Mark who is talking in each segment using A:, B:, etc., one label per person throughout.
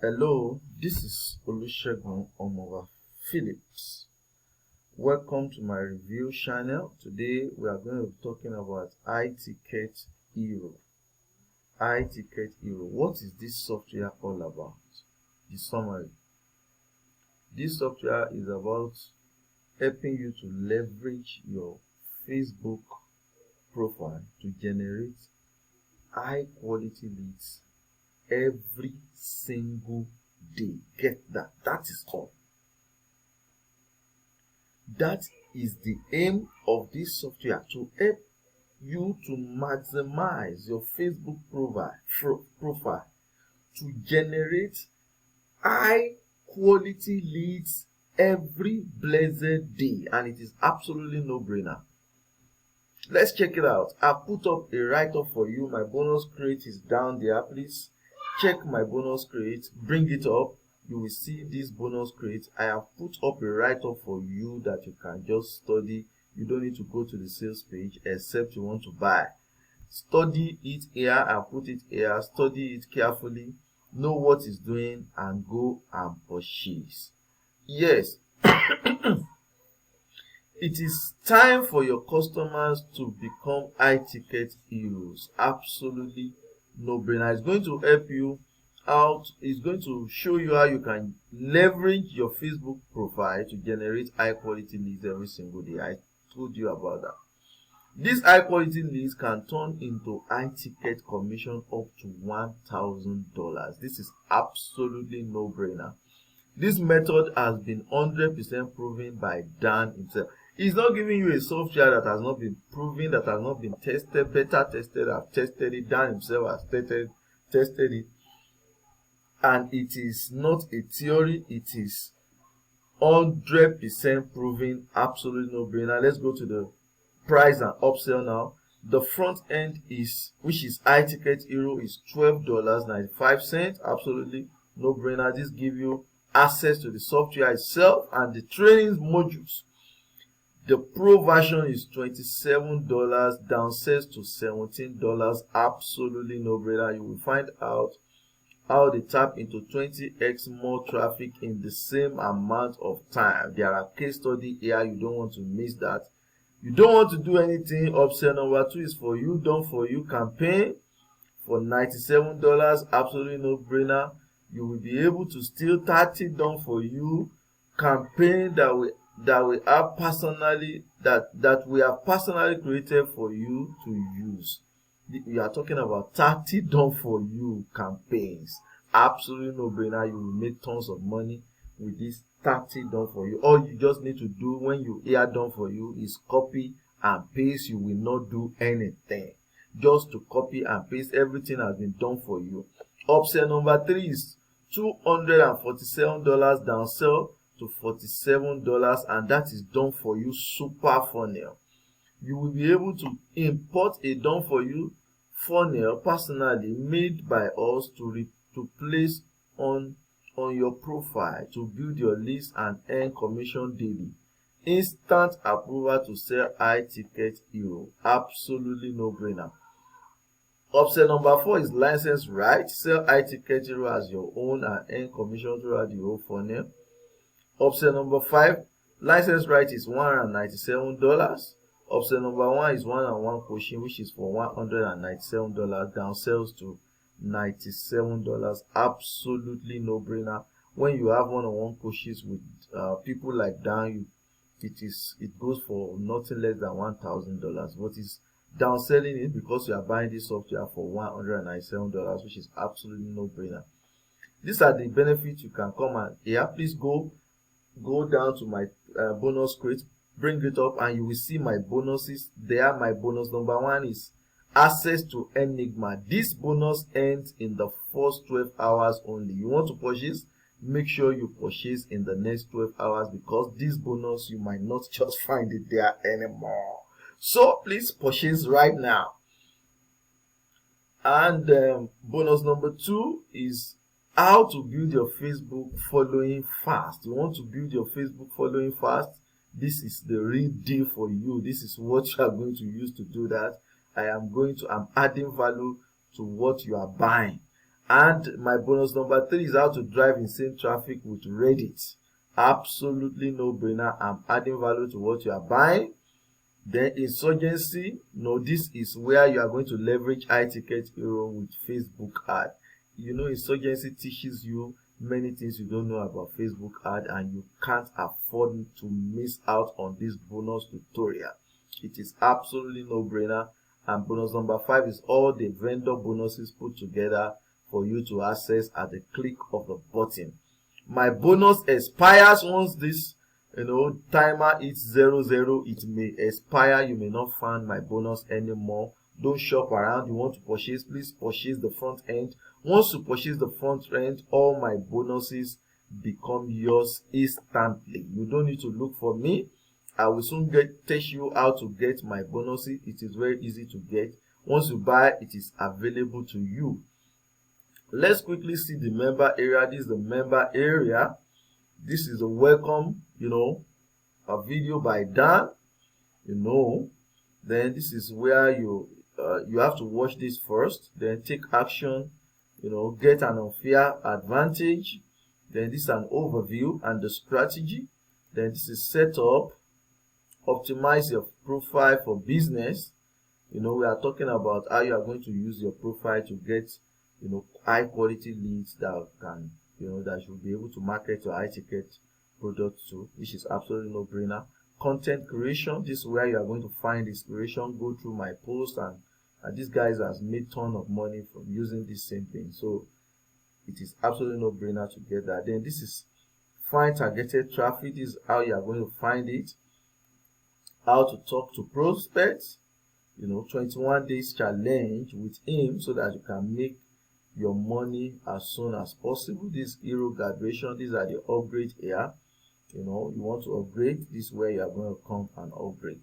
A: Hello, this is Olusegun Omowa Phillips. Welcome to my review channel. Today we are going to be talking about iTicket Hero. iTicket Hero. What is this software all about? The summary. This software is about helping you to leverage your Facebook profile to generate high quality leads every single day. Get that. That is all. That is the aim of this software, to help you to maximize your Facebook profile to generate high quality leads every blessed day, and it is absolutely no brainer. Let's check it out. I put up a write-up for you. My bonus crate is down there. Please check my bonus crate, bring it up. You will see this bonus crate. I have put up a write-up for you that you can just study. You don't need to go to the sales page except you want to buy. Study it here. I put it here. Study it carefully, know what it's doing, and go and purchase. Yes. It is time for your customers to become iTicket heroes. Absolutely no brainer. It's going to help you out. It's going to show you how you can leverage your Facebook profile to generate high quality leads every single day. I told you about that. These high quality leads can turn into iTicket commission up to $1,000. This is absolutely no brainer. This method has been 100% proven by Dan himself. He's not giving you a software that has not been proven, that has not been tested, beta tested. I've tested it. Dan himself has tested it. And it is not a theory, it is 100% proven, absolutely no brainer. Let's go to the price and upsell now. The front end is, which is iTicket Hero, is $12.95. Absolutely no brainer. This gives you access to the software itself and the training modules. The pro version is $27, downsells to $17. Absolutely no brainer. You will find out how they tap into 20x more traffic in the same amount of time. There are case study here. You don't want to miss that. You don't want to do anything. Upsell number 2 is for you, done for you campaign for $97. Absolutely no brainer. You will be able to steal 30 done for you campaign that we have personally created for you to use. We are talking about 30 done for you campaigns. Absolutely no brainer. You will make tons of money with this 30 done for you. All you just need to do when you hear done for you is copy and paste. You will not do anything. Just to copy and paste, everything has been done for you. Upsell number 3 is $247, downsell to $47, and that is done for you super funnel. You will be able to import a done for you funnel personally made by us to place on your profile to build your list and earn commission daily. Instant approval to sell iTicket Hero. Absolutely no brainer. Upsell number 4 is license right. Sell iTicket Hero as your own and earn commission throughout the whole funnel. Upsell number 5, license right, is $197. Upsell number 1 is one-on-one coaching, which is for $197. Downsells to $97. Absolutely no brainer. When you have one-on-one coaches with people like Dan, it goes for nothing less than $1,000. But it's downselling it because you are buying this software for $197, which is absolutely no brainer. These are the benefits you can come and here. Please go down to my bonus crate, bring it up, and you will see my bonuses there. My bonus number 1 is access to Enigma. This bonus ends in the first 12 hours only. You want to purchase, make sure you purchase in the next 12 hours, because this bonus, you might not just find it there anymore. So please purchase right now. And bonus number 2 is how to build your Facebook following fast. You want to build your Facebook following fast? This is the real deal for you. This is what you are going to use to do that. I'm adding value to what you are buying. And my bonus number 3 is how to drive insane traffic with Reddit. Absolutely no brainer. I'm adding value to what you are buying. Then insurgency, this is where you are going to leverage high ticket hero with Facebook ad. Insurgency teaches you many things you don't know about Facebook ad, and you can't afford to miss out on this bonus tutorial. It is absolutely no brainer. And bonus number 5 is all the vendor bonuses put together for you to access at the click of the button. My bonus expires once this timer hits 00. It may expire. You may not find my bonus anymore. Don't shop around. You want to purchase, please purchase the front end. Once you purchase the front end, all my bonuses become yours instantly. You don't need to look for me. I will soon teach you how to get my bonuses. It is very easy to get. Once you buy, it is available to you. Let's quickly see the member area. This is the member area. This is a welcome, a video by Dan, Then this is where you have to watch this first, then take action, get an unfair advantage. Then this is an overview and the strategy. Then this is setup, optimize your profile for business. We are talking about how you are going to use your profile to get, high quality leads that can, that should be able to market your high ticket product to, which is absolutely no brainer. Content creation, this is where you are going to find inspiration. Go through my post, and these guys has made ton of money from using this same thing. So it is absolutely no brainer to get that. Then this is find targeted traffic. This is how you are going to find it. How to talk to prospects, 21 days challenge with him so that you can make your money as soon as possible. This hero graduation, these are the upgrade here. You want to upgrade, this is where you are going to come and upgrade.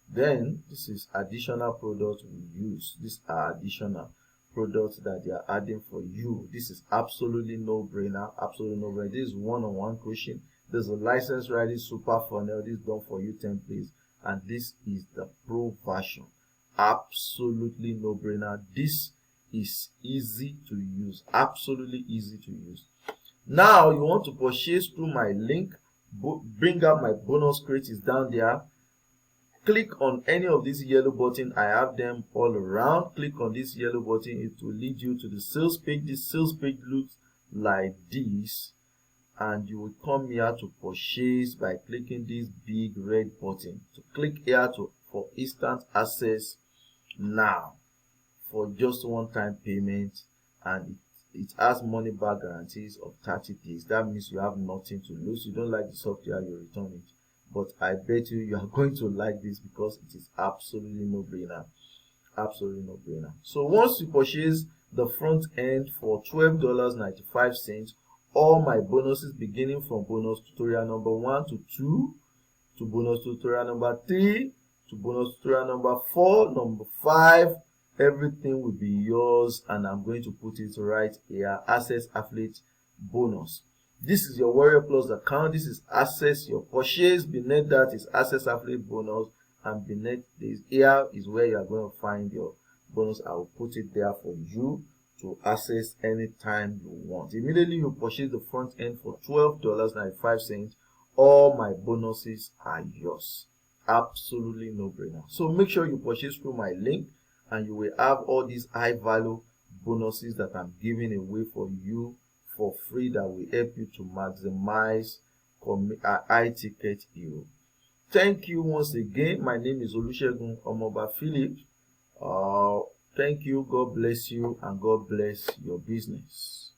A: Then this is additional products we use. These are additional products that they are adding for you. This is absolutely no brainer. Absolutely no brainer. This is one-on-one coaching. There's a license writing super funnel. This is done for you templates, and this is the pro version. Absolutely no brainer. This is easy to use. Absolutely easy to use. Now you want to purchase through my link. Bring up my bonus crate is down there. Click on any of these yellow buttons. I have them all around. Click on this yellow button. It will lead you to the sales page. This sales page looks like this, and you will come here to purchase by clicking this big red button. So click here for instant access now for just one-time payment, and it has money back guarantees of 30 days. That means you have nothing to lose. You don't like the software, you return it. But I bet you are going to like this because it is absolutely no brainer. Absolutely no brainer. So once you purchase the front end for $12.95, all my bonuses beginning from bonus tutorial number 1 to 2 to bonus tutorial number 3 to bonus tutorial number 4, number 5, everything will be yours, and I'm going to put it right here. Access affiliate bonus. This is your Warrior Plus account. This is access your purchase. Beneath that is access affiliate bonus, and beneath this here is where you are going to find your bonus. I will put it there for you to access anytime you want. Immediately you purchase the front end for $12.95, all my bonuses are yours. Absolutely no brainer. So make sure you purchase through my link, and you will have all these high value bonuses that I'm giving away for you for free, that will help you to maximize high ticket hero. Thank you once again. My name is Olusegun Omoba Philip. Thank you. God bless you, and God bless your business.